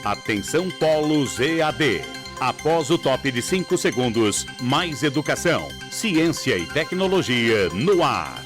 Atenção Polos EAD. Após o top de 5 segundos, mais educação, ciência e tecnologia no ar.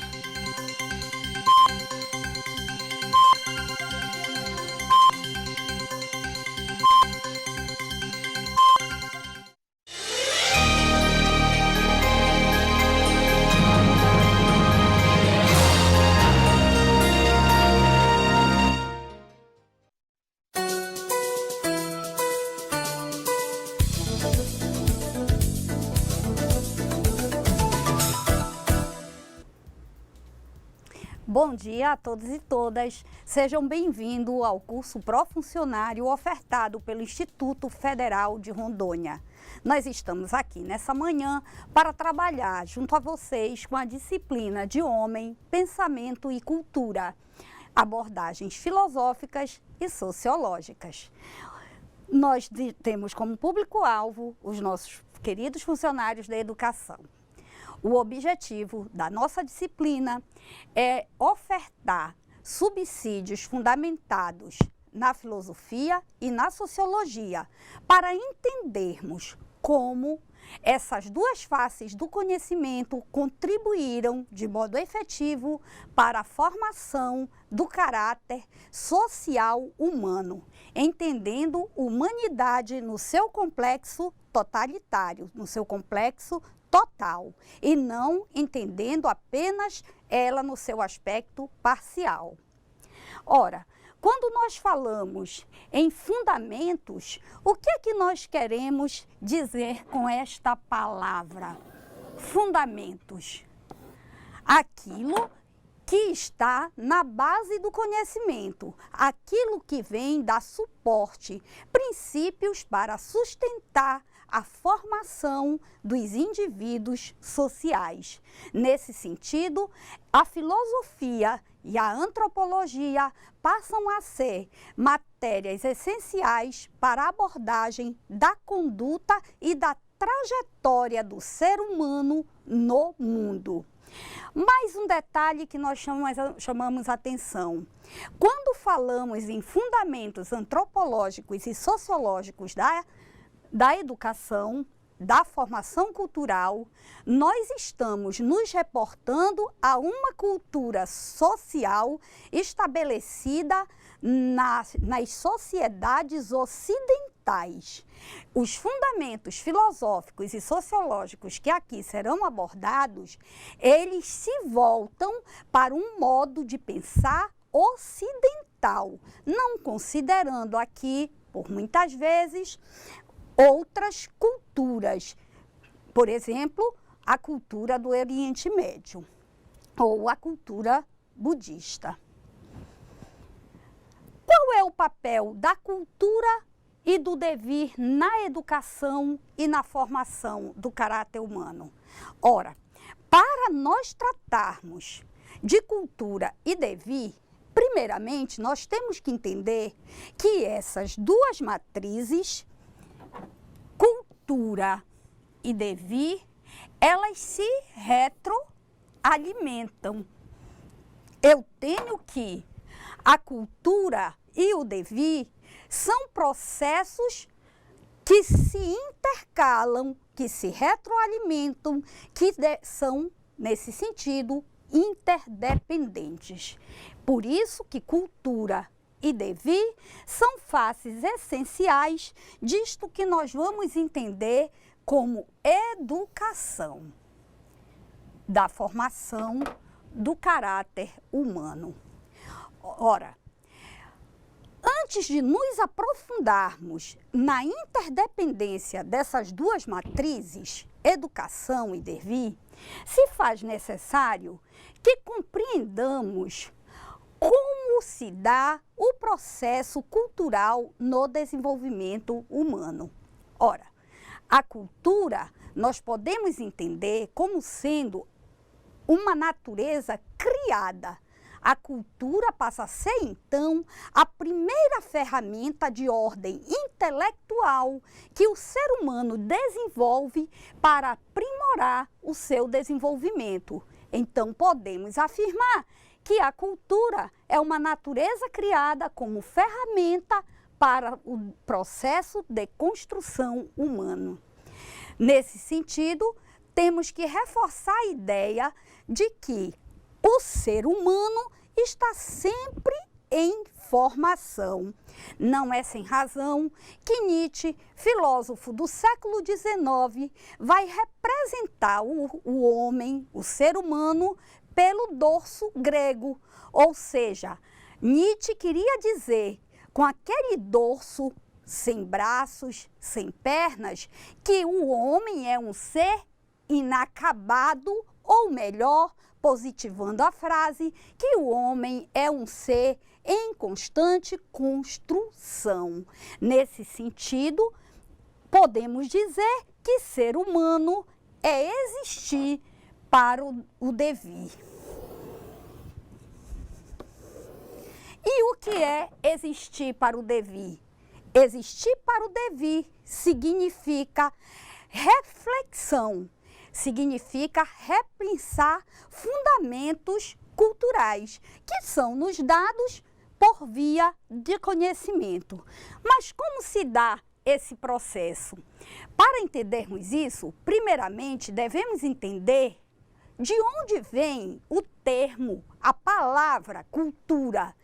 Bom dia a todos e todas, sejam bem-vindos ao curso pró-funcionário ofertado pelo Instituto Federal de Rondônia. Nós estamos aqui nessa manhã para trabalhar junto a vocês com a disciplina de Homem, Pensamento e Cultura, abordagens filosóficas e sociológicas. Nós temos como público-alvo os nossos queridos funcionários da educação. O objetivo da nossa disciplina é ofertar subsídios fundamentados na filosofia e na sociologia para entendermos como essas duas faces do conhecimento contribuíram de modo efetivo para a formação do caráter social humano, entendendo humanidade no seu complexo totalitário, no seu complexo total, e não entendendo apenas ela no seu aspecto parcial. Ora, quando nós falamos em fundamentos, o que é que nós queremos dizer com esta palavra? Fundamentos. Aquilo que está na base do conhecimento, aquilo que vem dar suporte, princípios para sustentar a formação dos indivíduos sociais. Nesse sentido, a filosofia e a antropologia passam a ser matérias essenciais para a abordagem da conduta e da trajetória do ser humano no mundo. Mais um detalhe que nós chamamos atenção. Quando falamos em fundamentos antropológicos e sociológicos da educação, da formação cultural, nós estamos nos reportando a uma cultura social estabelecida nas sociedades ocidentais. Os fundamentos filosóficos e sociológicos que aqui serão abordados, eles se voltam para um modo de pensar ocidental, não considerando aqui, por muitas vezes, outras culturas, por exemplo, a cultura do Oriente Médio ou a cultura budista. Qual é o papel da cultura e do devir na educação e na formação do caráter humano? Ora, para nós tratarmos de cultura e devir, primeiramente nós temos que entender que essas duas matrizes, cultura e devir, elas se retroalimentam. Eu tenho que a cultura e o devir são processos que se intercalam, que se retroalimentam, que são, nesse sentido, interdependentes. Por isso que cultura e devir são faces essenciais disto que nós vamos entender como educação, da formação do caráter humano. Ora, antes de nos aprofundarmos na interdependência dessas duas matrizes, educação e devir, se faz necessário que compreendamos como se dá o processo cultural no desenvolvimento humano. Ora, a cultura nós podemos entender como sendo uma natureza criada. A cultura passa a ser, então, a primeira ferramenta de ordem intelectual que o ser humano desenvolve para aprimorar o seu desenvolvimento. Então, podemos afirmar que a cultura é uma natureza criada como ferramenta para o processo de construção humano. Nesse sentido, temos que reforçar a ideia de que o ser humano está sempre em formação. Não é sem razão que Nietzsche, filósofo do século XIX, vai representar o homem, o ser humano, pelo dorso grego. Ou seja, Nietzsche queria dizer, com aquele dorso sem braços, sem pernas, que o homem é um ser inacabado, ou melhor, positivando a frase, que o homem é um ser em constante construção. Nesse sentido, podemos dizer que ser humano é existir para o devir. E o que é existir para o devir? Existir para o devir significa reflexão, significa repensar fundamentos culturais que são nos dados por via de conhecimento. Mas como se dá esse processo? Para entendermos isso, primeiramente devemos entender de onde vem o termo, a palavra cultura,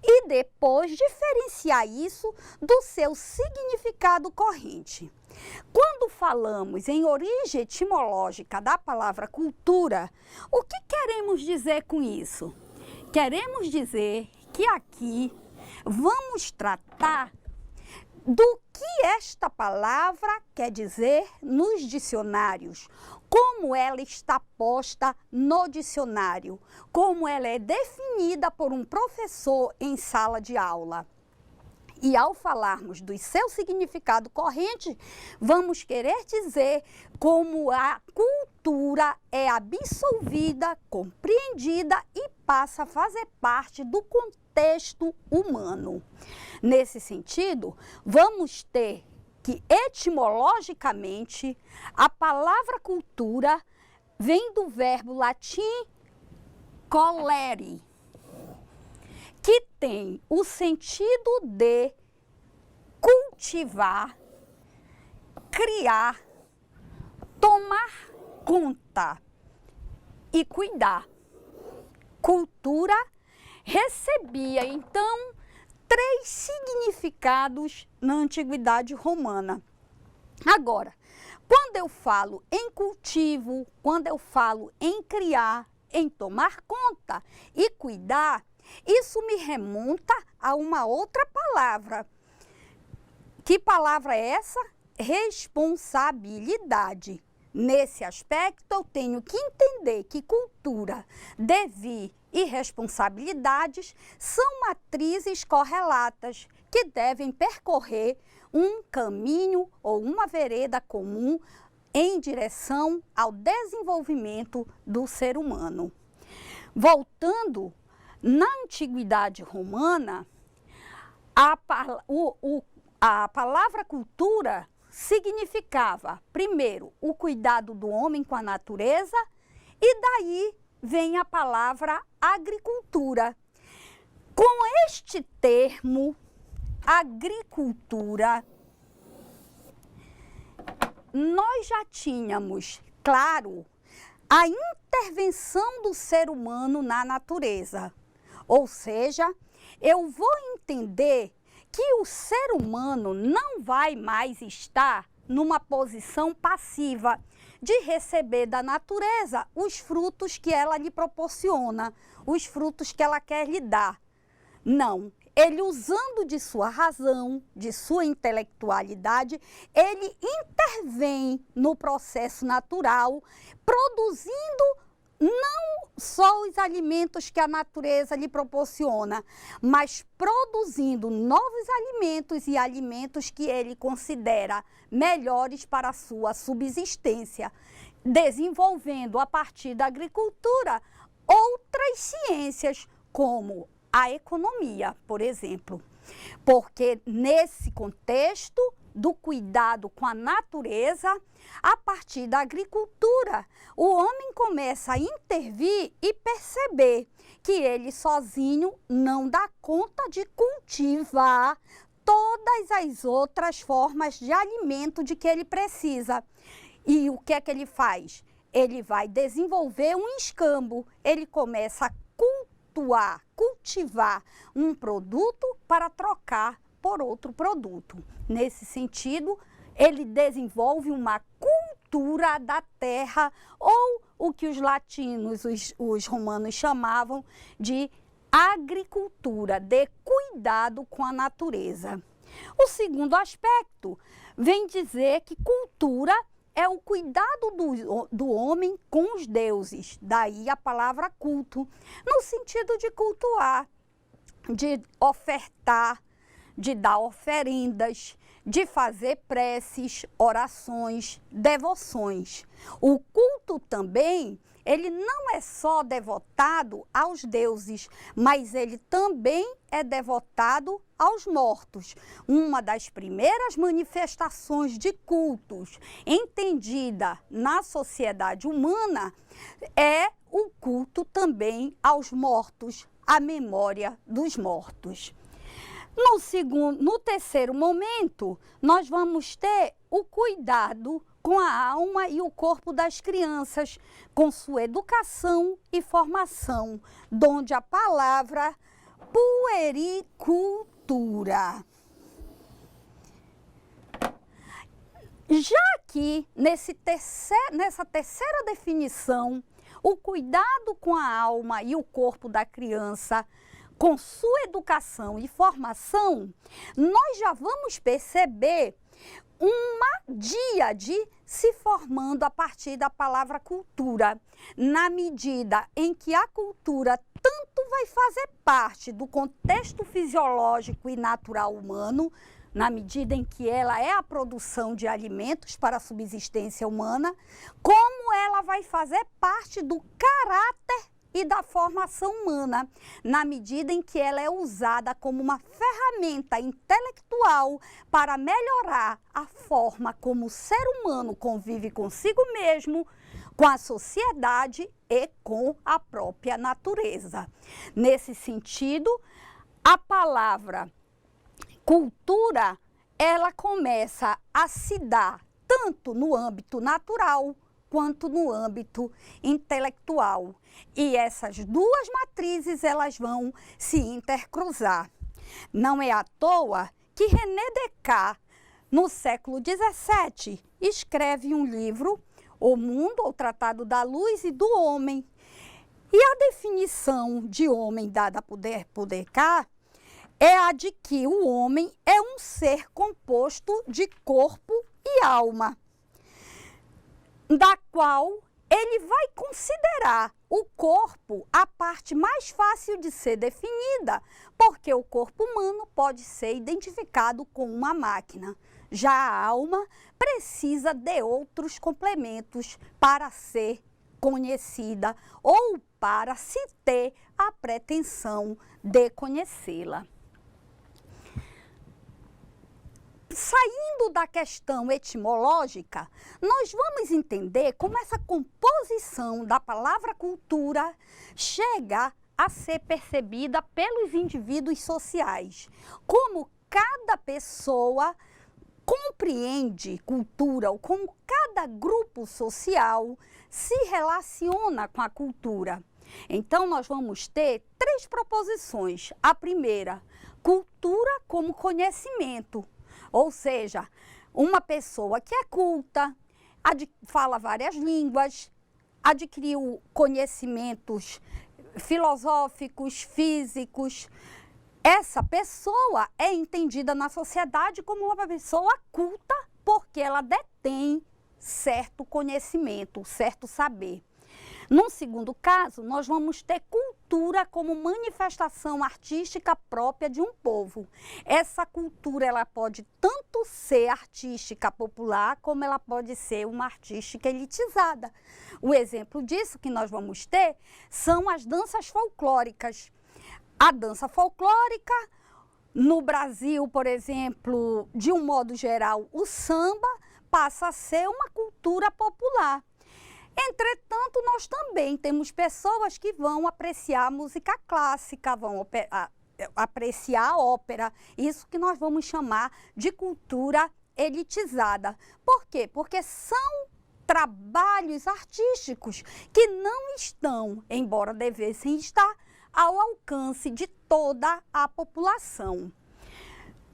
e depois diferenciar isso do seu significado corrente. Quando falamos em origem etimológica da palavra cultura, o que queremos dizer com isso? Queremos dizer que aqui vamos tratar do que esta palavra quer dizer nos dicionários, como ela está posta no dicionário, como ela é definida por um professor em sala de aula. E ao falarmos do seu significado corrente, vamos querer dizer como a cultura é absolvida, compreendida e passa a fazer parte do contexto humano. Nesse sentido, vamos ter que, etimologicamente, a palavra cultura vem do verbo latim colere, que tem o sentido de cultivar, criar, tomar conta e cuidar. Cultura recebia, então, 3 significados na Antiguidade Romana. Agora, quando eu falo em cultivo, quando eu falo em criar, em tomar conta e cuidar, isso me remonta a uma outra palavra. Que palavra é essa? Responsabilidade. Nesse aspecto, eu tenho que entender que cultura, devir e responsabilidades são matrizes correlatas que devem percorrer um caminho ou uma vereda comum em direção ao desenvolvimento do ser humano. Voltando, na Antiguidade Romana, a palavra cultura significava, primeiro, o cuidado do homem com a natureza, e daí vem a palavra agricultura. Com este termo, agricultura, nós já tínhamos, claro, a intervenção do ser humano na natureza. Ou seja, eu vou entender que o ser humano não vai mais estar numa posição passiva de receber da natureza os frutos que ela lhe proporciona, os frutos que ela quer lhe dar. Não, ele usando de sua razão, de sua intelectualidade, ele intervém no processo natural, produzindo não só os alimentos que a natureza lhe proporciona, mas produzindo novos alimentos e alimentos que ele considera melhores para a sua subsistência, desenvolvendo a partir da agricultura outras ciências, como a economia, por exemplo. Porque nesse contexto do cuidado com a natureza, a partir da agricultura, o homem começa a intervir e perceber que ele sozinho não dá conta de cultivar todas as outras formas de alimento de que ele precisa. E o que é que ele faz? Ele vai desenvolver um escambo, ele começa a cultivar um produto para trocar por outro produto. Nesse sentido, ele desenvolve uma cultura da terra, ou o que os latinos, os romanos chamavam de agricultura, de cuidado com a natureza. O segundo aspecto vem dizer que cultura é o cuidado do homem com os deuses, daí a palavra culto, no sentido de cultuar, de ofertar, de dar oferendas, de fazer preces, orações, devoções. O culto também, ele não é só devotado aos deuses, mas ele também é devotado aos mortos. Uma das primeiras manifestações de cultos entendida na sociedade humana é o culto também aos mortos, à memória dos mortos. No terceiro momento, nós vamos ter o cuidado com a alma e o corpo das crianças, com sua educação e formação, donde a palavra puericultura. Já aqui, nessa terceira definição, o cuidado com a alma e o corpo da criança, com sua educação e formação, nós já vamos perceber uma díade se formando a partir da palavra cultura, na medida em que a cultura tanto vai fazer parte do contexto fisiológico e natural humano, na medida em que ela é a produção de alimentos para a subsistência humana, como ela vai fazer parte do caráter e da formação humana, na medida em que ela é usada como uma ferramenta intelectual para melhorar a forma como o ser humano convive consigo mesmo, com a sociedade e com a própria natureza. Nesse sentido, a palavra cultura, ela começa a se dar tanto no âmbito natural quanto no âmbito intelectual. E essas duas matrizes, elas vão se intercruzar. Não é à toa que René Descartes, no século XVII, escreve um livro, O Mundo, ou Tratado da Luz e do Homem. E a definição de homem dada por Descartes é a de que o homem é um ser composto de corpo e alma, da qual ele vai considerar o corpo a parte mais fácil de ser definida, porque o corpo humano pode ser identificado com uma máquina. Já a alma precisa de outros complementos para ser conhecida ou para se ter a pretensão de conhecê-la. Saindo da questão etimológica, nós vamos entender como essa composição da palavra cultura chega a ser percebida pelos indivíduos sociais. Como cada pessoa compreende cultura, ou como cada grupo social se relaciona com a cultura. Então, nós vamos ter três proposições. A primeira, cultura como conhecimento. Ou seja, uma pessoa que é culta, fala várias línguas, adquiriu conhecimentos filosóficos, físicos. Essa pessoa é entendida na sociedade como uma pessoa culta porque ela detém certo conhecimento, certo saber. Num segundo caso, nós vamos ter cultura como manifestação artística própria de um povo. Essa cultura, ela pode tanto ser artística popular, como ela pode ser uma artística elitizada. O exemplo disso que nós vamos ter são as danças folclóricas. A dança folclórica, no Brasil, por exemplo, de um modo geral, o samba passa a ser uma cultura popular. Entretanto, nós também temos pessoas que vão apreciar música clássica, vão apreciar a ópera. Isso que nós vamos chamar de cultura elitizada. Por quê? Porque são trabalhos artísticos que não estão, embora devessem estar, ao alcance de toda a população.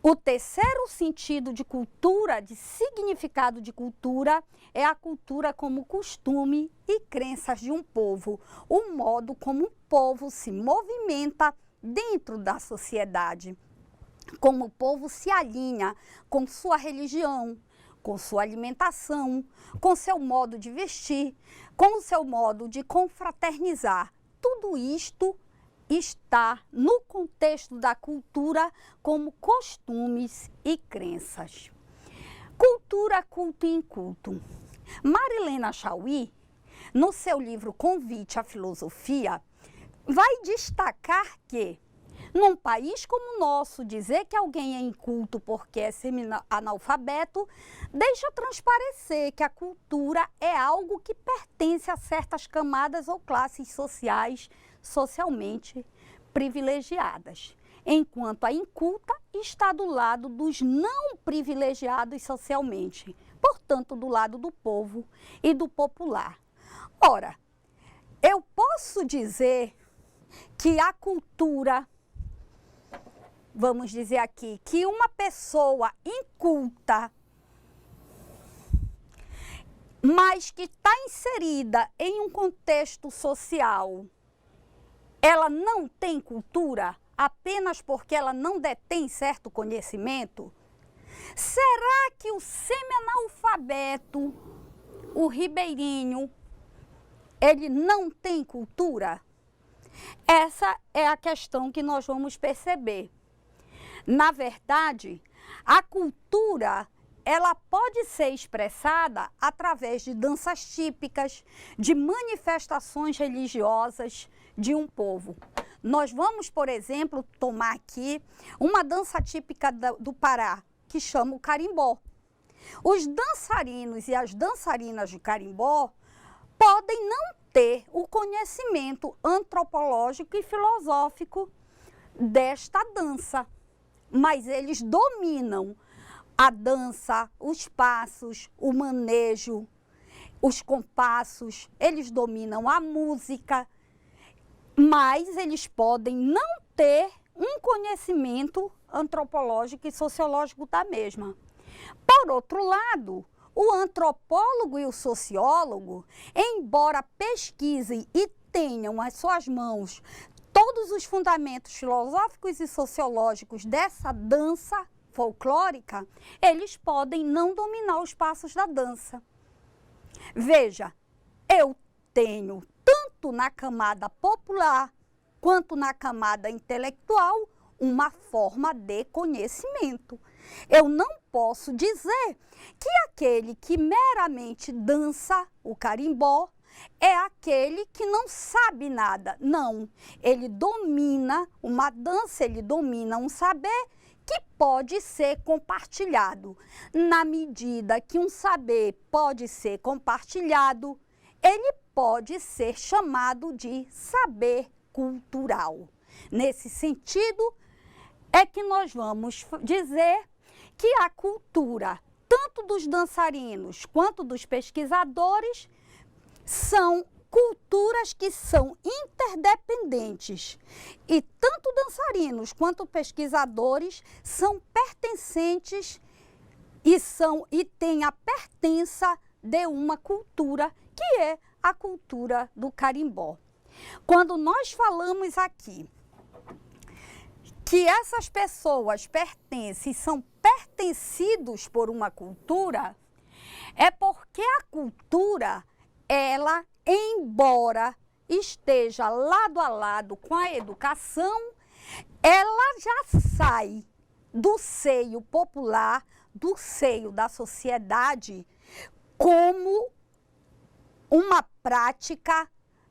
O terceiro sentido de cultura, de significado de cultura, é a cultura como costume e crenças de um povo, o modo como o povo se movimenta dentro da sociedade, como o povo se alinha com sua religião, com sua alimentação, com seu modo de vestir, com o seu modo de confraternizar. Tudo isto está no contexto da cultura como costumes e crenças. Cultura, culto e inculto. Marilena Chaui, no seu livro Convite à Filosofia, vai destacar que, num país como o nosso, dizer que alguém é inculto porque é semi-analfabeto deixa transparecer que a cultura é algo que pertence a certas camadas ou classes sociais socialmente privilegiadas, enquanto a inculta está do lado dos não privilegiados socialmente, portanto, do lado do povo e do popular. Ora, eu posso dizer que a cultura, vamos dizer aqui, que uma pessoa inculta, mas que está inserida em um contexto social, ela não tem cultura apenas porque ela não detém certo conhecimento? Será que o semi-analfabeto, o ribeirinho, ele não tem cultura? Essa é a questão que nós vamos perceber. Na verdade, a cultura, ela pode ser expressada através de danças típicas, de manifestações religiosas de um povo. Nós vamos, por exemplo, tomar aqui uma dança típica do Pará, que chama o carimbó. Os dançarinos e as dançarinas de carimbó podem não ter o conhecimento antropológico e filosófico desta dança, mas eles dominam a dança, os passos, o manejo, os compassos, eles dominam a música, mas eles podem não ter um conhecimento antropológico e sociológico da mesma. Por outro lado, o antropólogo e o sociólogo, embora pesquisem e tenham às suas mãos todos os fundamentos filosóficos e sociológicos dessa dança folclórica, eles podem não dominar os passos da dança. Veja, eu tenho tanto na camada popular quanto na camada intelectual uma forma de conhecimento. Eu não posso dizer que aquele que meramente dança o carimbó é aquele que não sabe nada. Não, ele domina uma dança, ele domina um saber que pode ser compartilhado. Na medida que um saber pode ser compartilhado, ele pode ser chamado de saber cultural. Nesse sentido, é que nós vamos dizer que a cultura, tanto dos dançarinos quanto dos pesquisadores, são culturas que são interdependentes. E tanto dançarinos quanto pesquisadores são pertencentes e têm a pertença de uma cultura que é a cultura do carimbó. Quando nós falamos aqui que essas pessoas pertencem, são pertencidos por uma cultura, é porque a cultura, ela, embora esteja lado a lado com a educação, ela já sai do seio popular, do seio da sociedade, como uma prática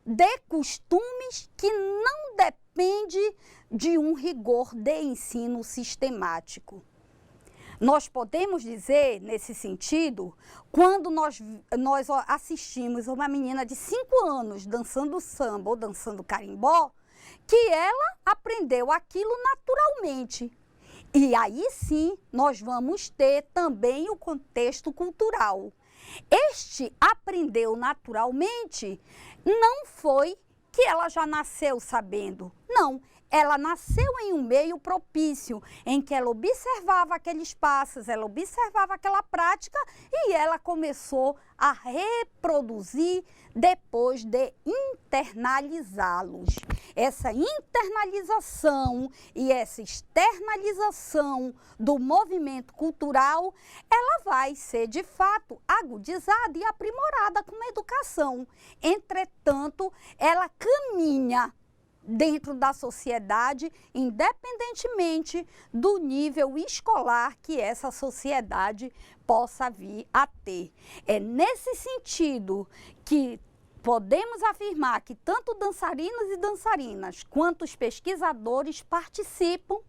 de costumes que não depende de um rigor de ensino sistemático. Nós podemos dizer, nesse sentido, quando nós assistimos uma menina de 5 anos dançando samba ou dançando carimbó, que ela aprendeu aquilo naturalmente. E aí sim, nós vamos ter também o contexto cultural. Este aprendeu naturalmente, não foi que ela já nasceu sabendo, não. Ela nasceu em um meio propício, em que ela observava aqueles passos, ela observava aquela prática e ela começou a reproduzir depois de internalizá-los. Essa internalização e essa externalização do movimento cultural, ela vai ser de fato agudizada e aprimorada com a educação. Entretanto, ela caminha dentro da sociedade, independentemente do nível escolar que essa sociedade possa vir a ter. É nesse sentido que podemos afirmar que tanto dançarinos e dançarinas quanto os pesquisadores participam,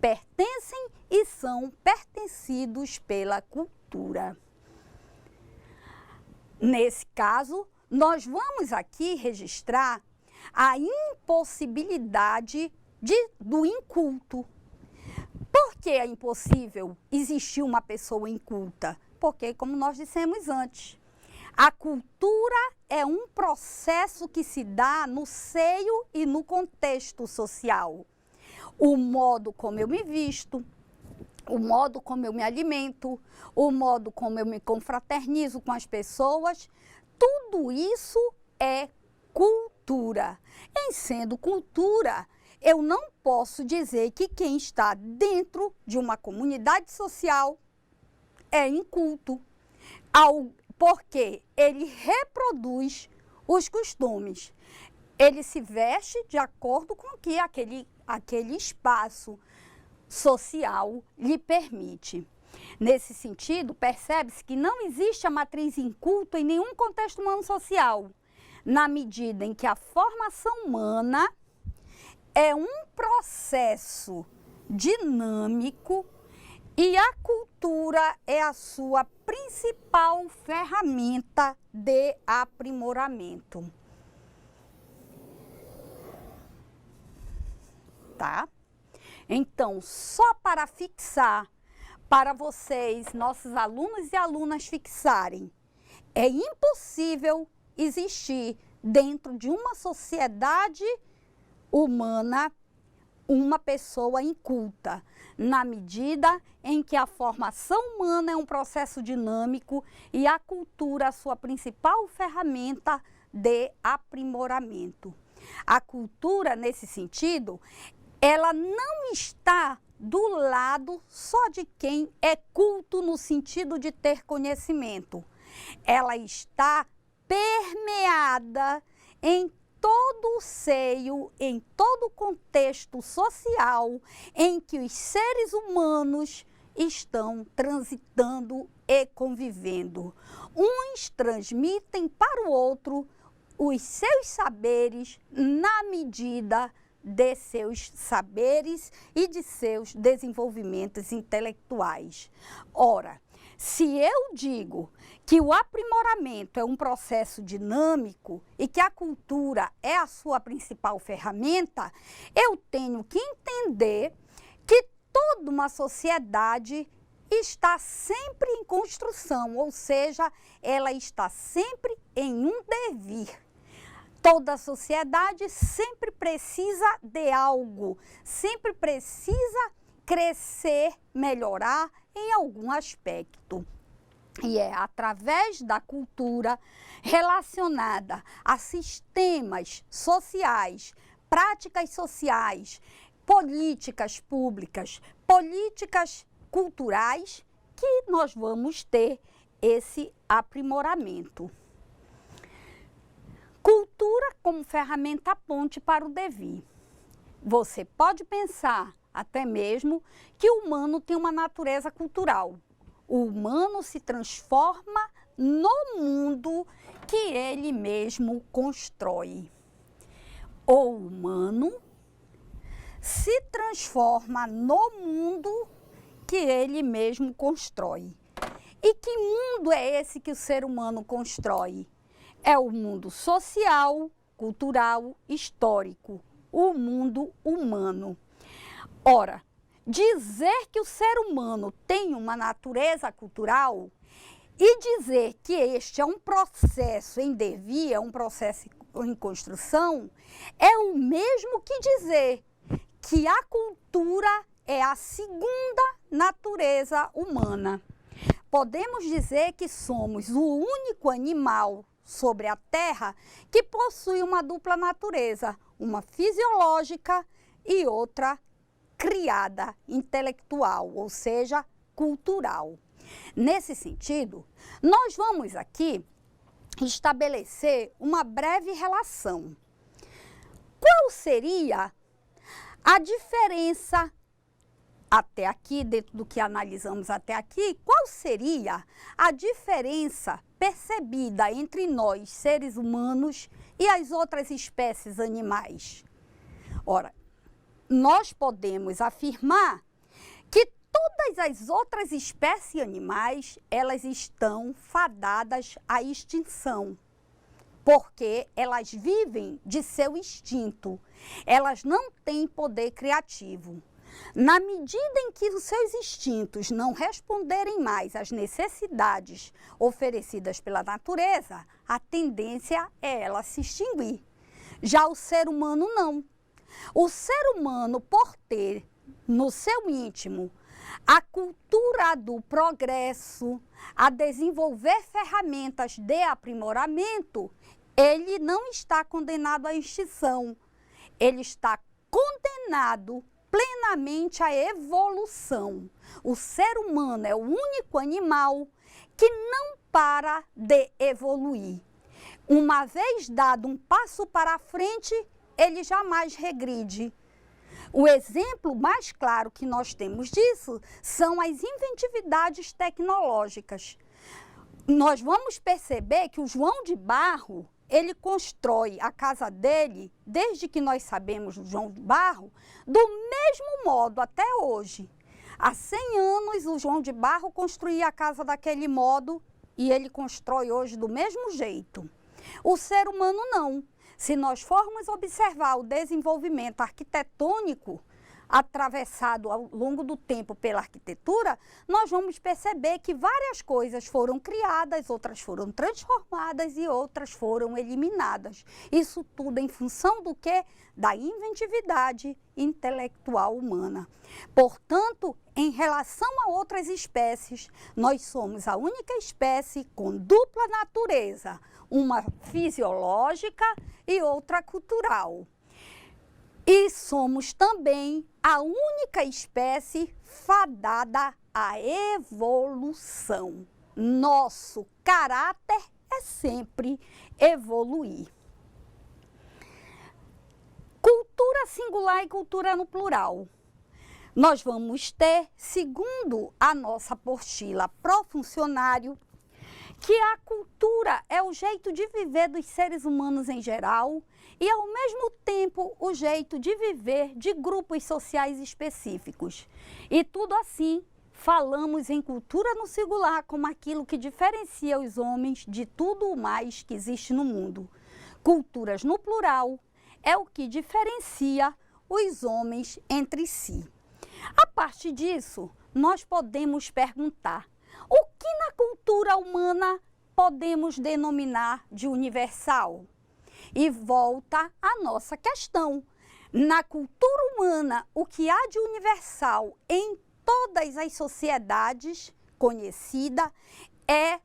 pertencem e são pertencidos pela cultura. Nesse caso, nós vamos aqui registrar a impossibilidade do inculto. Por que é impossível existir uma pessoa inculta? Porque, como nós dissemos antes, a cultura é um processo que se dá no seio e no contexto social. O modo como eu me visto, o modo como eu me alimento, o modo como eu me confraternizo com as pessoas, tudo isso é cultura. Em sendo cultura, eu não posso dizer que quem está dentro de uma comunidade social é inculto, porque ele reproduz os costumes. Ele se veste de acordo com o que aquele espaço social lhe permite. Nesse sentido, percebe-se que não existe a matriz inculta em nenhum contexto humano social, na medida em que a formação humana é um processo dinâmico e a cultura é a sua principal ferramenta de aprimoramento. Tá? Então, só para fixar, para vocês, nossos alunos e alunas fixarem, é impossível existir dentro de uma sociedade humana uma pessoa inculta, na medida em que a formação humana é um processo dinâmico e a cultura a sua principal ferramenta de aprimoramento. A cultura, nesse sentido, ela não está do lado só de quem é culto no sentido de ter conhecimento. Ela está permeada em todo o seio, em todo o contexto social em que os seres humanos estão transitando e convivendo. Uns transmitem para o outro os seus saberes na medida de seus saberes e de seus desenvolvimentos intelectuais. Ora, se eu digo que o aprimoramento é um processo dinâmico e que a cultura é a sua principal ferramenta, eu tenho que entender que toda uma sociedade está sempre em construção, ou seja, ela está sempre em um devir. Toda sociedade sempre precisa de algo, sempre precisa crescer, melhorar em algum aspecto. E é através da cultura relacionada a sistemas sociais, práticas sociais, políticas públicas, políticas culturais, que nós vamos ter esse aprimoramento. Cultura como ferramenta ponte para o devir. Você pode pensar até mesmo que o humano tem uma natureza cultural. O humano se transforma no mundo que ele mesmo constrói. O humano se transforma no mundo que ele mesmo constrói. E que mundo é esse que o ser humano constrói? É o mundo social, cultural, histórico. o mundo humano. Ora, dizer que o ser humano tem uma natureza cultural e dizer que este é um processo em devir, é um processo em construção, é o mesmo que dizer que a cultura é a segunda natureza humana. Podemos dizer que somos o único animal sobre a Terra que possui uma dupla natureza, uma fisiológica e outra criada, intelectual, ou seja, cultural. Nesse sentido, nós vamos aqui estabelecer uma breve relação. Qual seria a diferença até aqui, dentro do que analisamos até aqui, qual seria a diferença percebida entre nós, seres humanos, e as outras espécies animais? Ora, nós podemos afirmar que todas as outras espécies animais, elas estão fadadas à extinção, porque elas vivem de seu instinto, elas não têm poder criativo. Na medida em que os seus instintos não responderem mais às necessidades oferecidas pela natureza, a tendência é ela se extinguir. Já o ser humano não. O ser humano, por ter no seu íntimo a cultura do progresso, a desenvolver ferramentas de aprimoramento, ele não está condenado à extinção, ele está condenado plenamente à evolução. O ser humano é o único animal que não para de evoluir. Uma vez dado um passo para a frente, ele jamais regride. O exemplo mais claro que nós temos disso são as inventividades tecnológicas. Nós vamos perceber que o João de Barro, ele constrói a casa dele, desde que nós sabemos do João de Barro, do mesmo modo até hoje. Há 100 anos o João de Barro construía a casa daquele modo e ele constrói hoje do mesmo jeito. O ser humano não. Se nós formos observar o desenvolvimento arquitetônico atravessado ao longo do tempo pela arquitetura, nós vamos perceber que várias coisas foram criadas, outras foram transformadas e outras foram eliminadas. Isso tudo em função do quê? Da inventividade intelectual humana. Portanto, em relação a outras espécies, nós somos a única espécie com dupla natureza, uma fisiológica e outra cultural. E somos também a única espécie fadada à evolução. Nosso caráter é sempre evoluir. Cultura singular e cultura no plural. Nós vamos ter, segundo a nossa apostila Profuncionário, que a cultura é o jeito de viver dos seres humanos em geral e, ao mesmo tempo, o jeito de viver de grupos sociais específicos. E tudo assim, falamos em cultura no singular como aquilo que diferencia os homens de tudo o mais que existe no mundo. Culturas no plural é o que diferencia os homens entre si. A partir disso, nós podemos perguntar: o que na cultura humana podemos denominar de universal? E volta a nossa questão. Na cultura humana, o que há de universal em todas as sociedades conhecidas é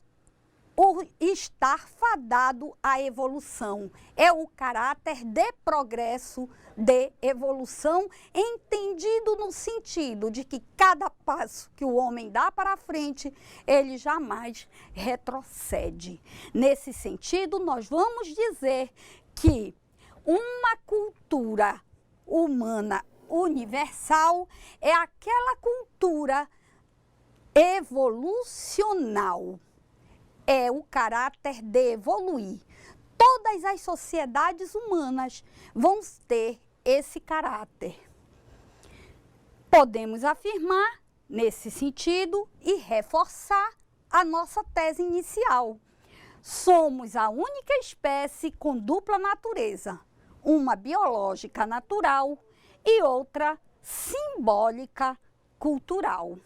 o estar fadado à evolução. É o caráter de progresso, de evolução, entendido no sentido de que cada passo que o homem dá para frente, ele jamais retrocede. Nesse sentido, nós vamos dizer que uma cultura humana universal é aquela cultura evolucional. É o caráter de evoluir. Todas as sociedades humanas vão ter esse caráter. Podemos afirmar, nesse sentido, e reforçar a nossa tese inicial. Somos a única espécie com dupla natureza, uma biológica natural e outra simbólica cultural.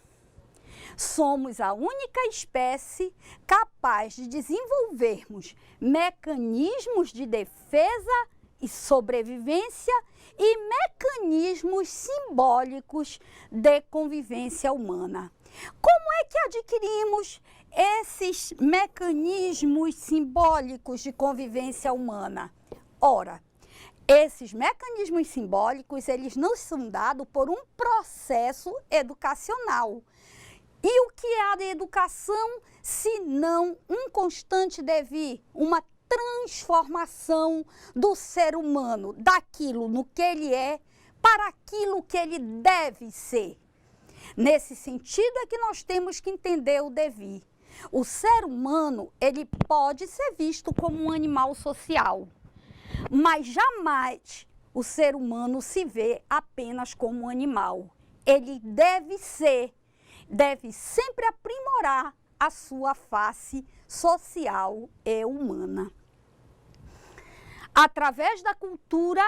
Somos a única espécie capaz de desenvolvermos mecanismos de defesa e sobrevivência e mecanismos simbólicos de convivência humana. Como é que adquirimos esses mecanismos simbólicos de convivência humana? Ora, esses mecanismos simbólicos, eles nos são dados por um processo educacional. E o que é a educação, se não um constante devir, uma transformação do ser humano, daquilo no que ele é, para aquilo que ele deve ser. Nesse sentido é que nós temos que entender o devir. O ser humano, ele pode ser visto como um animal social, mas jamais o ser humano se vê apenas como um animal. Ele deve sempre aprimorar a sua face social e humana. Através da cultura,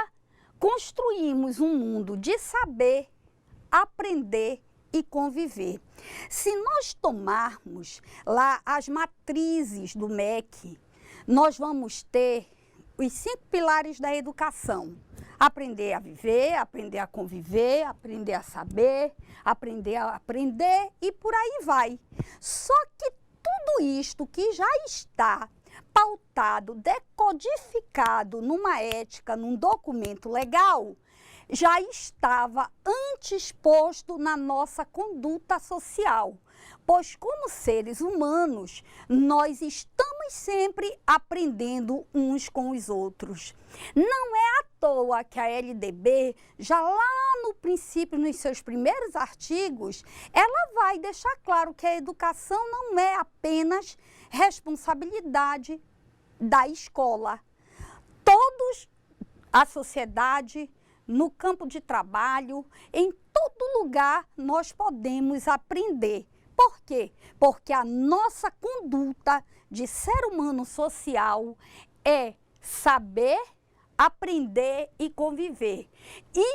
construímos um mundo de saber, aprender e conviver. Se nós tomarmos lá as matrizes do MEC, nós vamos ter os 5 pilares da educação. Aprender a viver, aprender a conviver, aprender a saber, aprender a aprender e por aí vai. Só que tudo isto que já está pautado, decodificado numa ética, num documento legal, já estava antes posto na nossa conduta social. Pois como seres humanos, nós estamos sempre aprendendo uns com os outros. Não é à toa que a LDB, já lá no princípio, nos seus primeiros artigos, ela vai deixar claro que a educação não é apenas responsabilidade da escola. Todos, a sociedade, no campo de trabalho, em todo lugar nós podemos aprender. Por quê? Porque a nossa conduta de ser humano social é saber, aprender e conviver.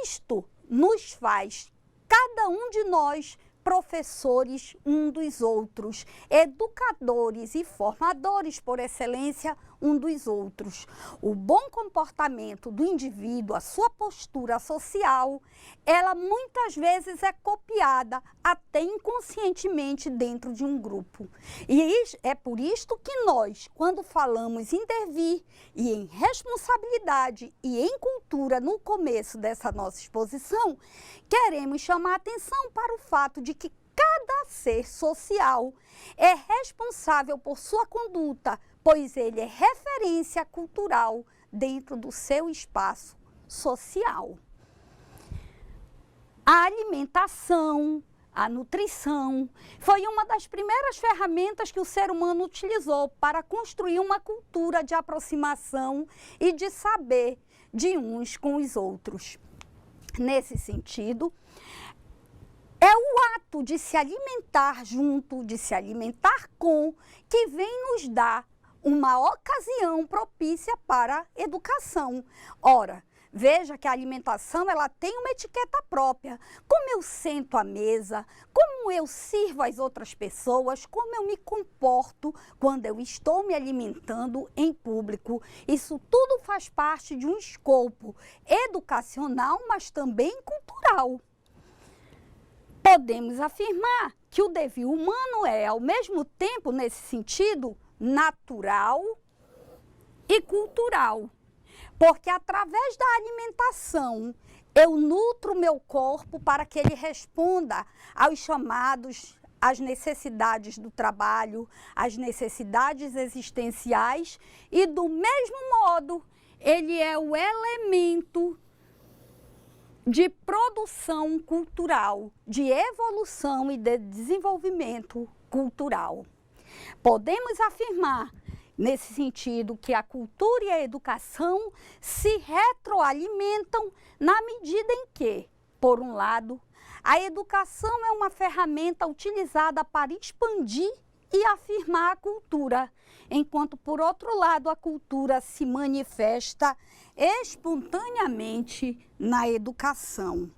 Isto nos faz, cada um de nós, professores um dos outros, educadores e formadores por excelência um dos outros. O bom comportamento do indivíduo, a sua postura social, ela muitas vezes é copiada até inconscientemente dentro de um grupo. E é por isto que nós, quando falamos em devir e em responsabilidade e em cultura no começo dessa nossa exposição, queremos chamar a atenção para o fato de que cada ser social é responsável por sua conduta, pois ele é referência cultural dentro do seu espaço social. A alimentação, a nutrição, foi uma das primeiras ferramentas que o ser humano utilizou para construir uma cultura de aproximação e de saber de uns com os outros. Nesse sentido, é o ato de se alimentar junto, de se alimentar com, que vem nos dar uma ocasião propícia para a educação. Ora, veja que a alimentação ela tem uma etiqueta própria. Como eu sento à mesa, como eu sirvo às outras pessoas, como eu me comporto quando eu estou me alimentando em público. Isso tudo faz parte de um escopo educacional, mas também cultural. Podemos afirmar que o devir humano é, ao mesmo tempo, nesse sentido, natural e cultural. Porque através da alimentação, eu nutro o meu corpo para que ele responda aos chamados, às necessidades do trabalho, às necessidades existenciais e, do mesmo modo, ele é o elemento de produção cultural, de evolução e de desenvolvimento cultural. Podemos afirmar, nesse sentido, que a cultura e a educação se retroalimentam na medida em que, por um lado, a educação é uma ferramenta utilizada para expandir e afirmar a cultura, enquanto, por outro lado, a cultura se manifesta espontaneamente na educação.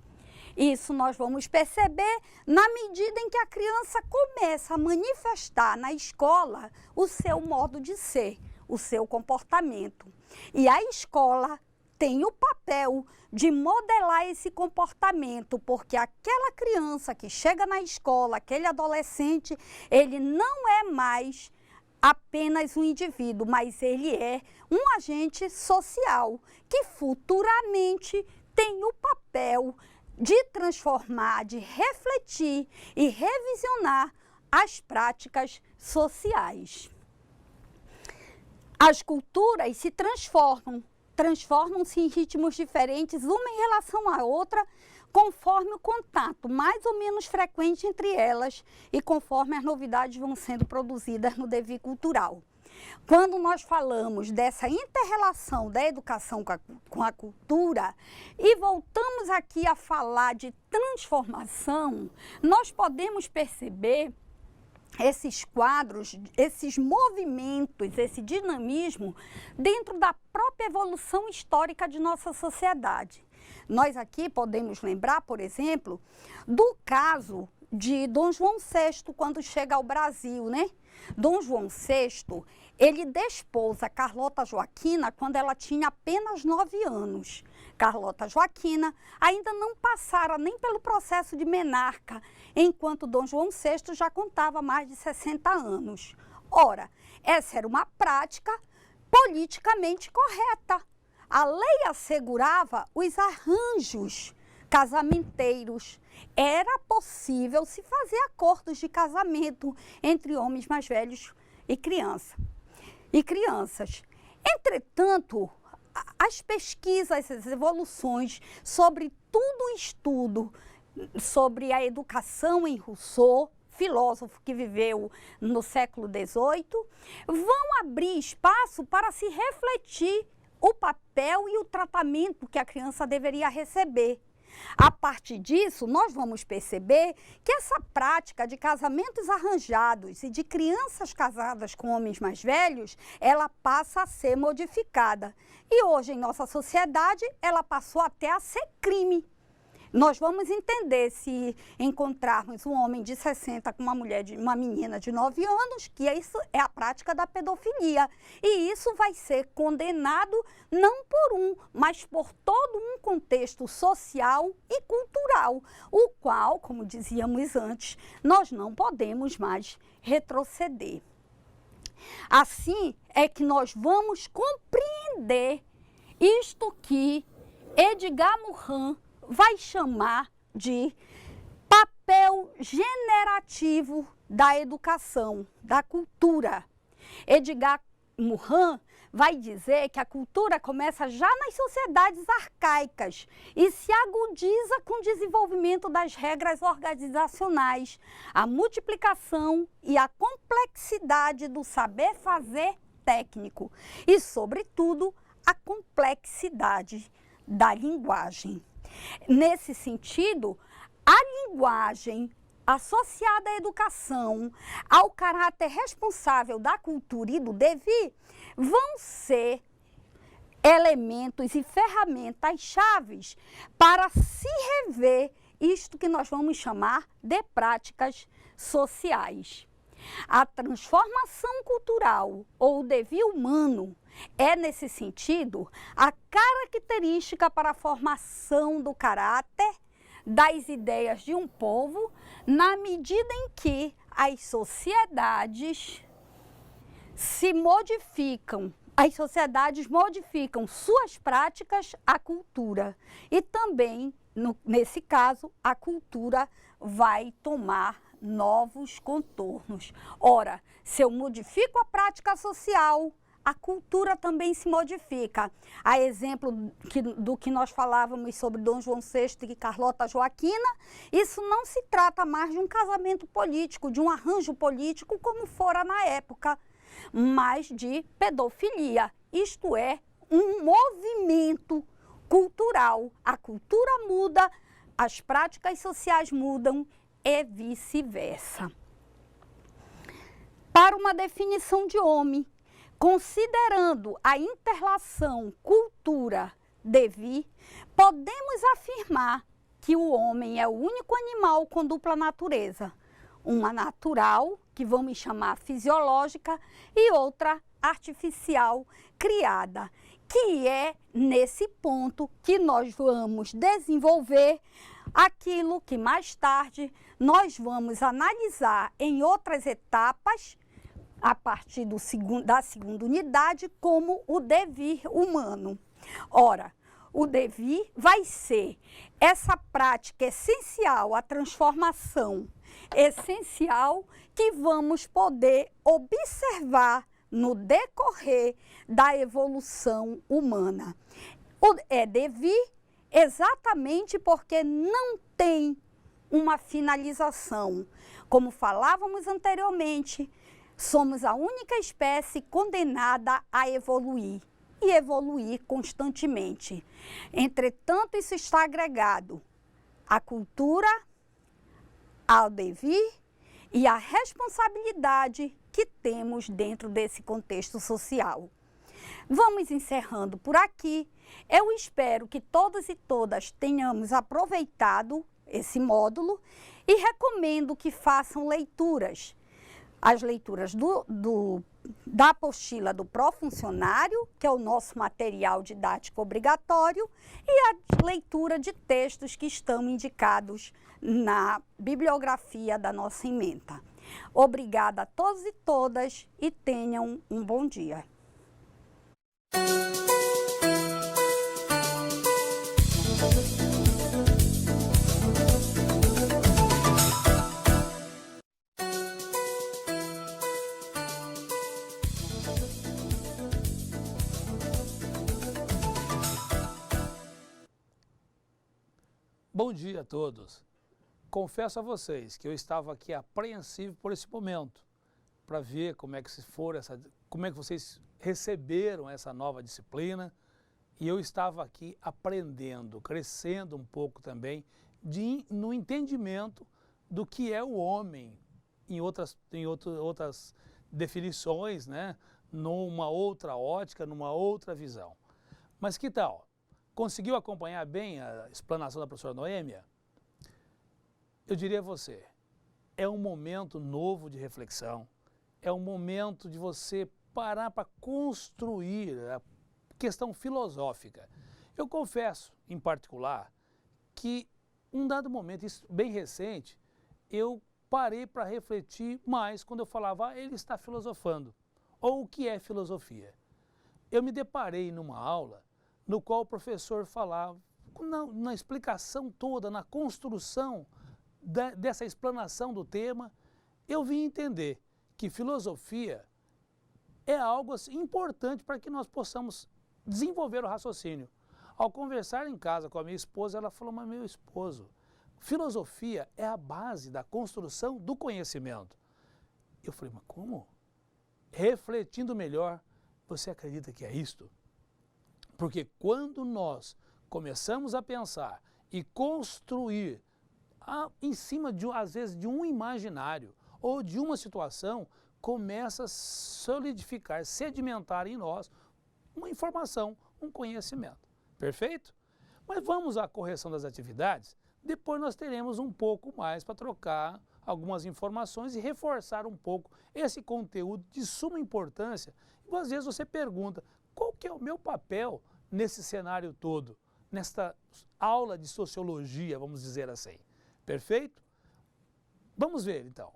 Isso nós vamos perceber na medida em que a criança começa a manifestar na escola o seu modo de ser, o seu comportamento. E a escola tem o papel de modelar esse comportamento, porque aquela criança que chega na escola, aquele adolescente, ele não é mais apenas um indivíduo, mas ele é um agente social que futuramente tem o papel de transformar, de refletir e revisionar as práticas sociais. As culturas se transformam-se em ritmos diferentes, uma em relação à outra, conforme o contato mais ou menos frequente entre elas e conforme as novidades vão sendo produzidas no devir cultural. Quando nós falamos dessa inter-relação da educação com a cultura e voltamos aqui a falar de transformação, nós podemos perceber esses quadros, esses movimentos, esse dinamismo dentro da própria evolução histórica de nossa sociedade. Nós aqui podemos lembrar, por exemplo, do caso de Dom João VI, quando chega ao Brasil, né? Dom João VI, ele desposa Carlota Joaquina quando ela tinha apenas 9 anos. Carlota Joaquina ainda não passara nem pelo processo de menarca, enquanto Dom João VI já contava mais de 60 anos. Ora, essa era uma prática politicamente correta. A lei assegurava os arranjos casamenteiros. Era possível se fazer acordos de casamento entre homens mais velhos e crianças. Entretanto, as pesquisas, as evoluções sobre tudo o estudo sobre a educação em Rousseau, filósofo que viveu no século XVIII, vão abrir espaço para se refletir o papel e o tratamento que a criança deveria receber. A partir disso, nós vamos perceber que essa prática de casamentos arranjados e de crianças casadas com homens mais velhos, ela passa a ser modificada. E hoje, em nossa sociedade, ela passou até a ser crime. Nós vamos entender, se encontrarmos um homem de 60 com uma menina de 9 anos, que isso é a prática da pedofilia. E isso vai ser condenado não por mas por todo um contexto social e cultural, o qual, como dizíamos antes, nós não podemos mais retroceder. Assim é que nós vamos compreender isto que Edgar Morin vai chamar de papel generativo da educação, da cultura. Edgar Morin vai dizer que a cultura começa já nas sociedades arcaicas e se agudiza com o desenvolvimento das regras organizacionais, a multiplicação e a complexidade do saber fazer técnico e, sobretudo, a complexidade da linguagem. Nesse sentido, a linguagem associada à educação, ao caráter responsável da cultura e do devir, vão ser elementos e ferramentas chaves para se rever isto que nós vamos chamar de práticas sociais. A transformação cultural ou o devir humano é, nesse sentido, a característica para a formação do caráter, das ideias de um povo, na medida em que as sociedades se modificam, as sociedades modificam suas práticas à cultura e também, nesse caso, a cultura vai tomar novos contornos. Ora, se eu modifico a prática social, a cultura também se modifica. A exemplo do que nós falávamos sobre Dom João VI e Carlota Joaquina, isso não se trata mais de um casamento político, de um arranjo político como fora na época, mas de pedofilia. Isto é, um movimento cultural. A cultura muda, as práticas sociais mudam e vice-versa. Para uma definição de homem, considerando a interrelação cultura-devir, podemos afirmar que o homem é o único animal com dupla natureza. Uma natural, que vamos chamar fisiológica, e outra artificial, criada, que é nesse ponto que nós vamos desenvolver aquilo que mais tarde nós vamos analisar em outras etapas, a partir da segunda unidade, como o devir humano. Ora, o devir vai ser essa prática essencial, a transformação essencial que vamos poder observar no decorrer da evolução humana. É devir exatamente porque não tem uma finalização. Como falávamos anteriormente, somos a única espécie condenada a evoluir e evoluir constantemente. Entretanto, isso está agregado à cultura, ao devir e à responsabilidade que temos dentro desse contexto social. Vamos encerrando por aqui. Eu espero que todos e todas tenhamos aproveitado esse módulo e recomendo que façam leituras. As leituras da apostila do Profuncionário, que é o nosso material didático obrigatório, e a leitura de textos que estão indicados na bibliografia da nossa ementa. Obrigada a todos e todas e tenham um bom dia. Bom dia a todos. Confesso a vocês que eu estava aqui apreensivo por esse momento, para ver como é que vocês receberam essa nova disciplina, e eu estava aqui aprendendo, crescendo um pouco também no entendimento do que é o homem em outras definições, né? Numa outra ótica, numa outra visão. Mas que tal? Conseguiu acompanhar bem a explanação da professora Noêmia? Eu diria a você, é um momento novo de reflexão, é um momento de você parar para construir a questão filosófica. Eu confesso, em particular, que um dado momento, isso bem recente, eu parei para refletir mais quando eu falava, ele está filosofando, ou o que é filosofia. Eu me deparei numa aula no qual o professor falava, na explicação toda, na construção dessa explanação do tema, eu vim entender que filosofia é algo assim, importante para que nós possamos desenvolver o raciocínio. Ao conversar em casa com a minha esposa, ela falou, mas meu esposo, filosofia é a base da construção do conhecimento. Eu falei, mas como? Refletindo melhor, você acredita que é isto? Porque quando nós começamos a pensar e construir em cima, às vezes, de um imaginário ou de uma situação, começa a solidificar, sedimentar em nós uma informação, um conhecimento. Perfeito? Mas vamos à correção das atividades, depois nós teremos um pouco mais para trocar algumas informações e reforçar um pouco esse conteúdo de suma importância. E às vezes você pergunta, qual que é o meu papel nesse cenário todo, nesta aula de sociologia, vamos dizer assim. Perfeito? Vamos ver, então,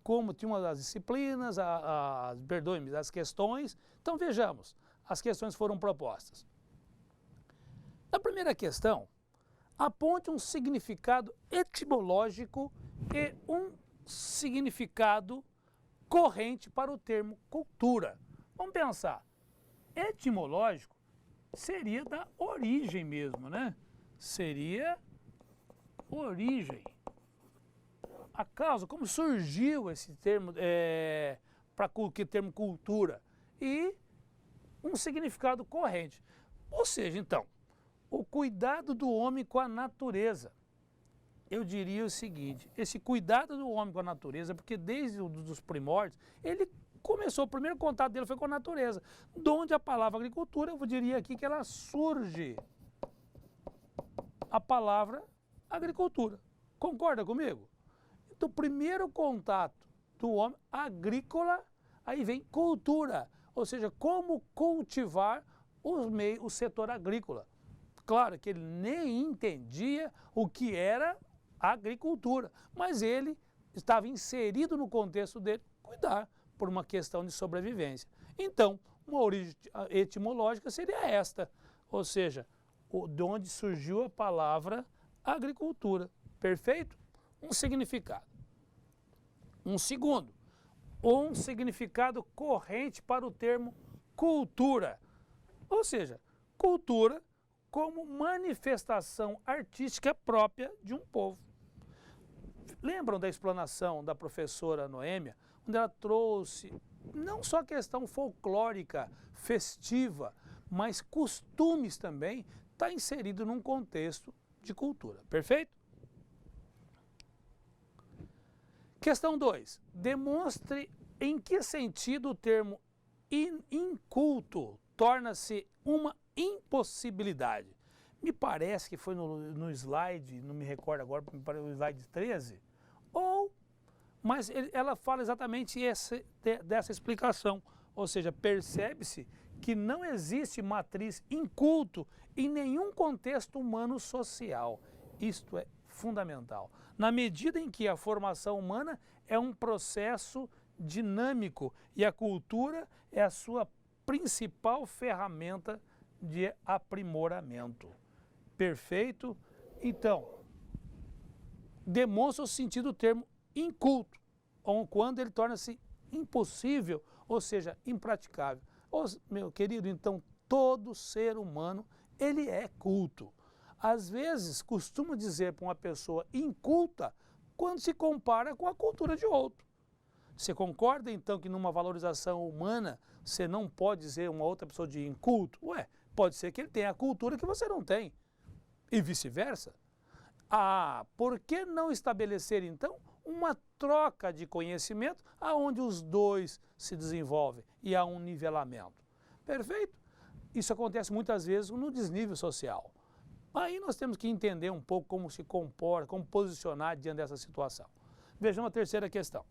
como tinha uma das disciplinas, as questões. Então, vejamos, as questões foram propostas. Na primeira questão, aponte um significado etimológico e um significado corrente para o termo cultura. Vamos pensar, etimológico seria da origem mesmo, né? Seria origem. A causa, como surgiu esse termo, para que termo cultura? E um significado corrente. Ou seja, então, o cuidado do homem com a natureza. eu diria o seguinte, esse cuidado do homem com a natureza, porque desde os primórdios, ele começou, o primeiro contato dele foi com a natureza, de onde a palavra agricultura, eu diria aqui que ela surge, a palavra agricultura. Concorda comigo? Então, o primeiro contato do homem agrícola, aí vem cultura, ou seja, como cultivar o setor agrícola. Claro que ele nem entendia o que era agricultura, mas ele estava inserido no contexto dele, cuidar por uma questão de sobrevivência. Então, uma origem etimológica seria esta, ou seja, de onde surgiu a palavra agricultura. Perfeito? Um significado. Um segundo, um significado corrente para o termo cultura, ou seja, cultura como manifestação artística própria de um povo. Lembram da explanação da professora Noêmia, onde ela trouxe não só a questão folclórica, festiva, mas costumes também, está inserido num contexto de cultura. Perfeito? Questão 2. Demonstre em que sentido o termo inculto torna-se uma impossibilidade. Me parece que foi no slide, não me recordo agora, me parece o slide 13, mas ela fala exatamente dessa explicação, ou seja, percebe-se que não existe matriz inculto em nenhum contexto humano social. Isto é fundamental. Na medida em que a formação humana é um processo dinâmico e a cultura é a sua principal ferramenta de aprimoramento. Perfeito? Então, demonstra o sentido do termo inculto, ou quando ele torna-se impossível, ou seja, impraticável. Meu querido, então, todo ser humano, ele é culto. Às vezes, costumo dizer para uma pessoa inculta quando se compara com a cultura de outro. Você concorda, então, que numa valorização humana você não pode dizer uma outra pessoa de inculto? Ué, pode ser que ele tenha a cultura que você não tem. E vice-versa. Ah, por que não estabelecer, então, uma troca de conhecimento aonde os dois se desenvolvem e há um nivelamento? Perfeito? Isso acontece muitas vezes no desnível social. Aí nós temos que entender um pouco como se comporta, como posicionar diante dessa situação. Vejamos a terceira questão.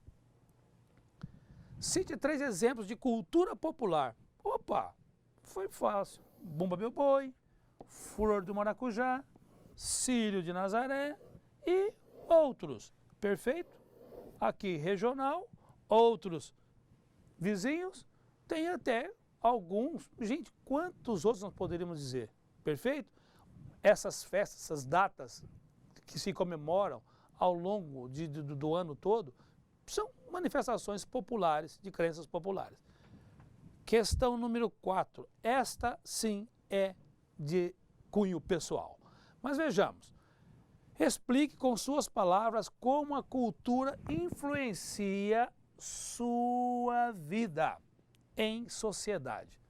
Cite 3 exemplos de cultura popular. Opa, foi fácil. Bumba Meu Boi, Flor do Maracujá, Círio de Nazaré e outros. Perfeito? Aqui regional, outros vizinhos, tem até alguns. Gente, quantos outros nós poderíamos dizer? Perfeito? Essas festas, essas datas que se comemoram ao longo do ano todo, são manifestações populares, de crenças populares. Questão número 4. Esta sim é de cunho pessoal. Mas vejamos. Explique com suas palavras como a cultura influencia sua vida em sociedade.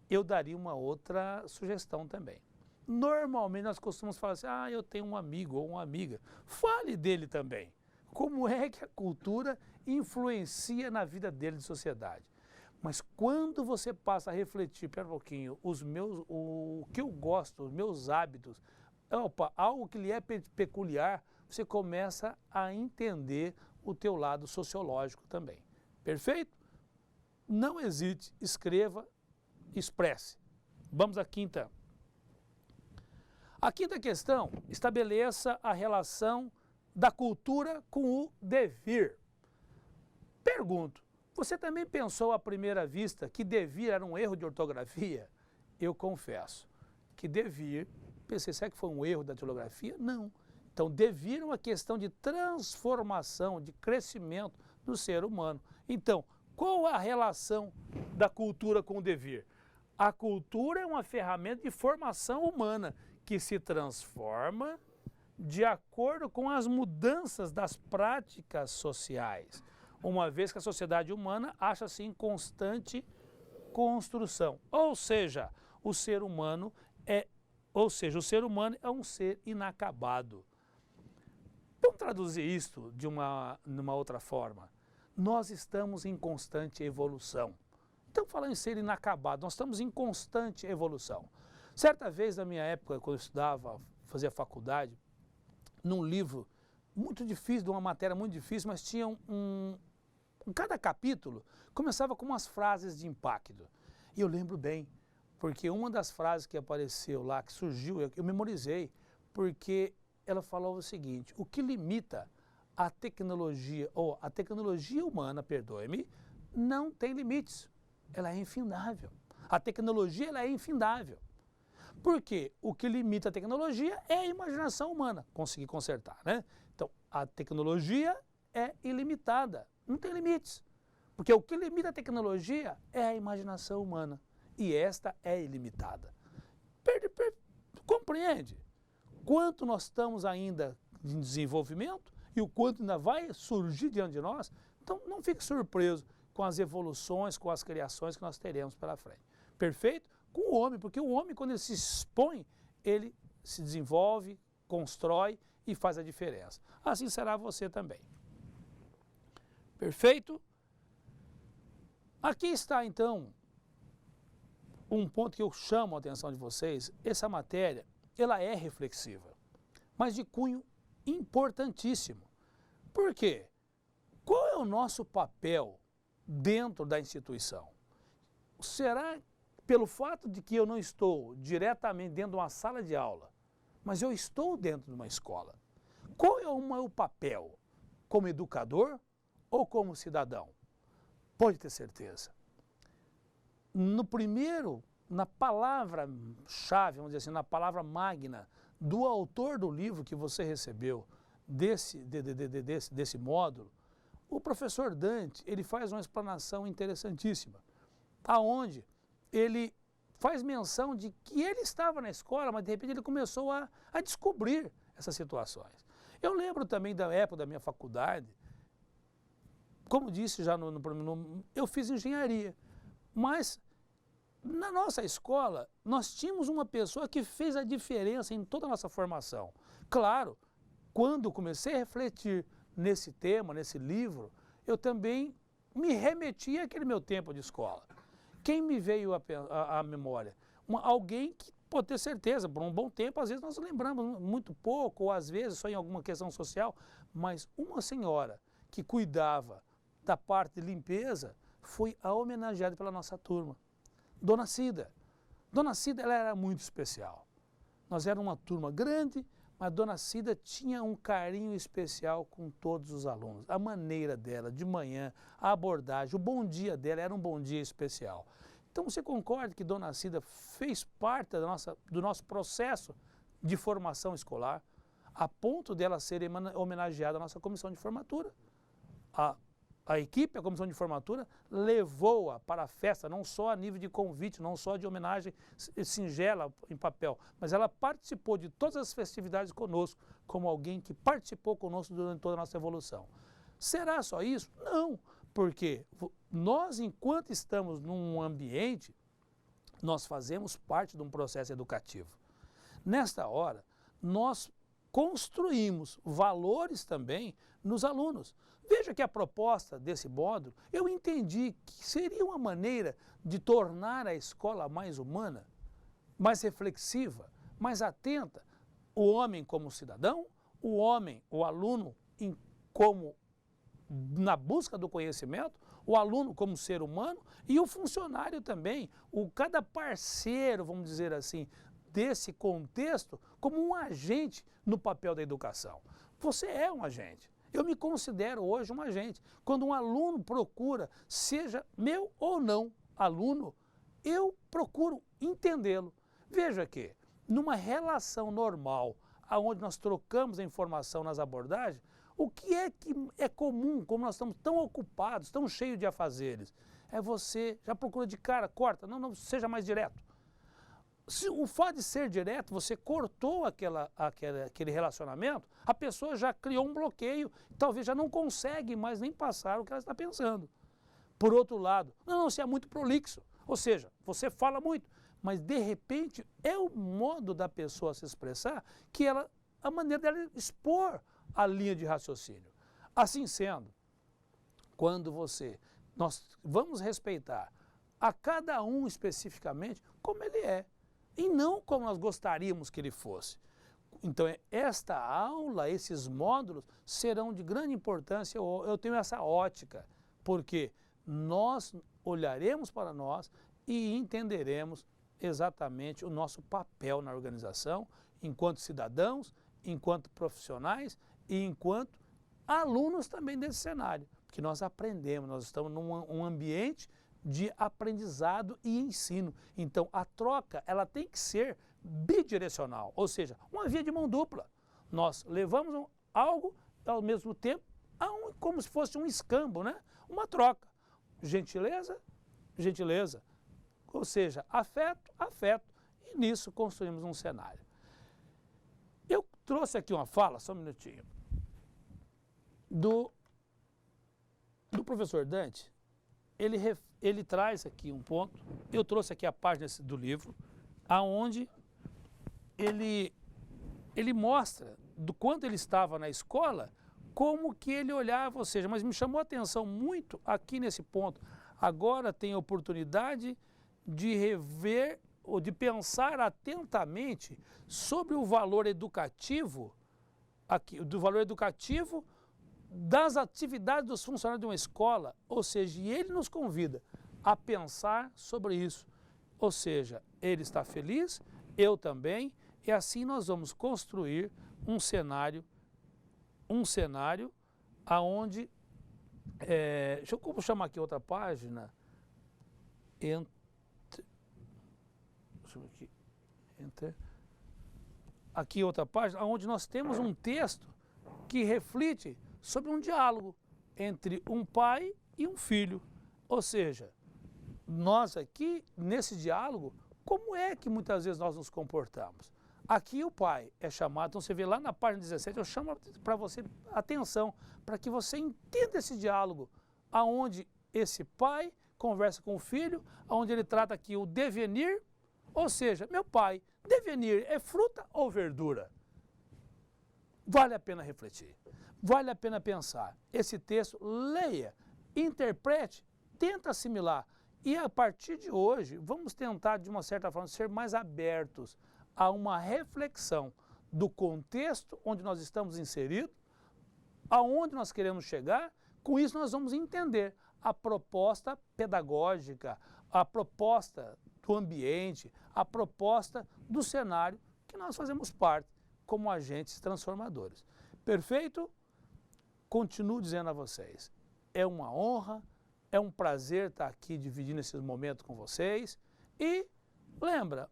Eu daria uma outra sugestão também. Normalmente nós costumamos falar assim, eu tenho um amigo ou uma amiga. Fale dele também. Como é que a cultura influencia na vida dele de sociedade? Mas quando você passa a refletir, pera um pouquinho, o que eu gosto, os meus hábitos, algo que lhe é peculiar, você começa a entender o teu lado sociológico também. Perfeito? Não hesite, escreva, expresse. Vamos à quinta. A quinta questão, estabeleça a relação da cultura com o devir. Pergunto, você também pensou à primeira vista que devir era um erro de ortografia? Eu confesso que devir, pensei, será que foi um erro da ortografia? Não. Então, devir é uma questão de transformação, de crescimento do ser humano. Então, qual a relação da cultura com o devir? A cultura é uma ferramenta de formação humana que se transforma de acordo com as mudanças das práticas sociais, uma vez que a sociedade humana acha-se em constante construção. Ou seja, o ser humano é um ser inacabado. Vamos traduzir isto numa outra forma. Nós estamos em constante evolução. Então, falando em ser inacabado, nós estamos em constante evolução. Certa vez, na minha época, quando eu estudava, fazia faculdade, num livro muito difícil, de uma matéria muito difícil, mas tinha cada capítulo começava com umas frases de impacto. E eu lembro bem, porque uma das frases que apareceu lá, que surgiu, eu memorizei, porque ela falou o seguinte: o que limita a tecnologia, ou a tecnologia humana, perdoe-me, não tem limites. Ela é infindável. A tecnologia ela é infindável. Porque o que limita a tecnologia é a imaginação humana. Conseguir consertar, né? Então, a tecnologia é ilimitada, não tem limites. Porque o que limita a tecnologia é a imaginação humana. E esta é ilimitada. Compreende? Quanto nós estamos ainda em desenvolvimento e o quanto ainda vai surgir diante de nós. Então, não fique surpreso com as evoluções, com as criações que nós teremos pela frente. Perfeito? Com o homem, porque o homem, quando ele se expõe, ele se desenvolve, constrói e faz a diferença. Assim será você também. Perfeito? Aqui está, então, um ponto que eu chamo a atenção de vocês. Essa matéria, ela é reflexiva, mas de cunho importantíssimo. Por quê? Qual é o nosso papel dentro da instituição? Será pelo fato de que eu não estou diretamente dentro de uma sala de aula, mas eu estou dentro de uma escola? Qual é o meu papel? Como educador ou como cidadão? Pode ter certeza. Na palavra-chave, vamos dizer assim, na palavra magna do autor do livro que você recebeu desse módulo, o professor Dante, ele faz uma explanação interessantíssima, aonde ele faz menção de que ele estava na escola, mas de repente ele começou a descobrir essas situações. Eu lembro também da época da minha faculdade, como disse já eu fiz engenharia, mas na nossa escola nós tínhamos uma pessoa que fez a diferença em toda a nossa formação. Claro, quando comecei a refletir nesse tema, nesse livro, eu também me remeti àquele meu tempo de escola. Quem me veio à memória? Alguém que, pode ter certeza, por um bom tempo, às vezes nós lembramos muito pouco, ou às vezes só em alguma questão social, mas uma senhora que cuidava da parte de limpeza foi a homenageada pela nossa turma. Dona Cida. Dona Cida, ela era muito especial. Nós éramos uma turma grande, mas Dona Cida tinha um carinho especial com todos os alunos. A maneira dela, de manhã, a abordagem, o bom dia dela era um bom dia especial. Então você concorda que Dona Cida fez parte do nosso processo de formação escolar, a ponto dela ser homenageada na nossa comissão de formatura. A equipe, a comissão de formatura, levou-a para a festa, não só a nível de convite, não só de homenagem singela em papel, mas ela participou de todas as festividades conosco, como alguém que participou conosco durante toda a nossa evolução. Será só isso? Não, porque nós, enquanto estamos num ambiente, nós fazemos parte de um processo educativo. Nesta hora, nós construímos valores também nos alunos. Veja que a proposta desse módulo, eu entendi que seria uma maneira de tornar a escola mais humana, mais reflexiva, mais atenta. O homem como cidadão, o homem, o aluno, na busca do conhecimento, o aluno como ser humano e o funcionário também, cada parceiro, vamos dizer assim, desse contexto como um agente no papel da educação. Você é um agente. Eu me considero hoje um agente. Quando um aluno procura, seja meu ou não aluno, eu procuro entendê-lo. Veja que, numa relação normal, onde nós trocamos a informação nas abordagens, o que é comum, como nós estamos tão ocupados, tão cheios de afazeres, é você já procura de cara, corta, não seja mais direto. Se o fato de ser direto, você cortou aquele relacionamento, a pessoa já criou um bloqueio, talvez já não consegue mais nem passar o que ela está pensando. Por outro lado, você é muito prolixo, ou seja, você fala muito, mas de repente é o modo da pessoa se expressar a maneira dela expor a linha de raciocínio. Assim sendo, quando nós vamos respeitar a cada um especificamente como ele é, e não como nós gostaríamos que ele fosse. Então, esta aula, esses módulos, serão de grande importância, eu tenho essa ótica, porque nós olharemos para nós e entenderemos exatamente o nosso papel na organização, enquanto cidadãos, enquanto profissionais e enquanto alunos também desse cenário, porque nós aprendemos, nós estamos num ambiente de aprendizado e ensino. Então, a troca, ela tem que ser bidirecional, ou seja, uma via de mão dupla. Nós levamos algo, ao mesmo tempo, como se fosse um escambo, né? Uma troca. Gentileza, gentileza. Ou seja, afeto, afeto. E nisso construímos um cenário. Eu trouxe aqui uma fala, só um minutinho, do professor Dante. Ele traz aqui um ponto, eu trouxe aqui a página do livro, aonde ele mostra do quanto ele estava na escola, como que ele olhava, ou seja, mas me chamou a atenção muito aqui nesse ponto. Agora tem a oportunidade de rever ou de pensar atentamente sobre o valor educativo, do valor educativo das atividades dos funcionários de uma escola, ou seja, e ele nos convida a pensar sobre isso. Ou seja, ele está feliz, eu também, e assim nós vamos construir um cenário aonde, deixa eu chamar aqui outra página, aqui outra página, onde nós temos um texto que reflete sobre um diálogo entre um pai e um filho. Ou seja, nós aqui, nesse diálogo, como é que muitas vezes nós nos comportamos? Aqui o pai é chamado, então você vê lá na página 17, eu chamo para você atenção, para que você entenda esse diálogo, aonde esse pai conversa com o filho, onde ele trata aqui o devenir, ou seja, meu pai, devenir é fruta ou verdura? Vale a pena refletir, vale a pena pensar. Esse texto, leia, interprete, tenta assimilar. E a partir de hoje, vamos tentar, de uma certa forma, ser mais abertos a uma reflexão do contexto onde nós estamos inseridos, aonde nós queremos chegar. Com isso, nós vamos entender a proposta pedagógica, a proposta do ambiente, a proposta do cenário que nós fazemos parte como agentes transformadores. Perfeito? Continuo dizendo a vocês, é uma honra, é um prazer estar aqui dividindo esses momentos com vocês. E lembra,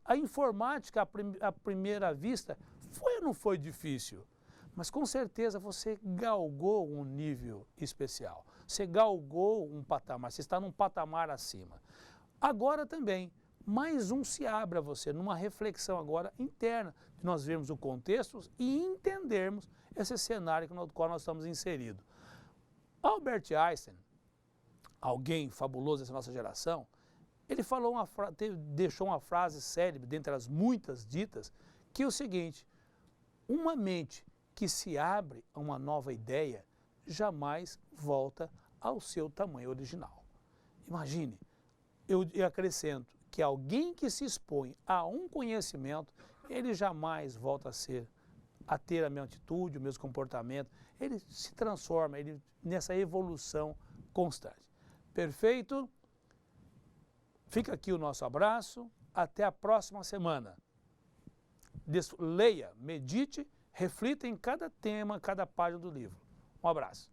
a informática à primeira vista foi ou não foi difícil? Mas com certeza você galgou um nível especial, você galgou um patamar, você está num patamar acima. Agora também, mais um se abre a você, numa reflexão agora interna, de nós vermos o contexto e entendermos esse cenário no qual nós estamos inseridos. Albert Einstein, alguém fabuloso dessa nossa geração, ele deixou uma frase célebre, dentre as muitas ditas, que é o seguinte: uma mente que se abre a uma nova ideia jamais volta ao seu tamanho original. Imagine, eu acrescento que alguém que se expõe a um conhecimento, ele jamais volta a ter a mesma atitude, o mesmo comportamento, ele se transforma nessa evolução constante. Perfeito? Fica aqui o nosso abraço, até a próxima semana. Leia, medite, reflita em cada tema, cada página do livro. Um abraço.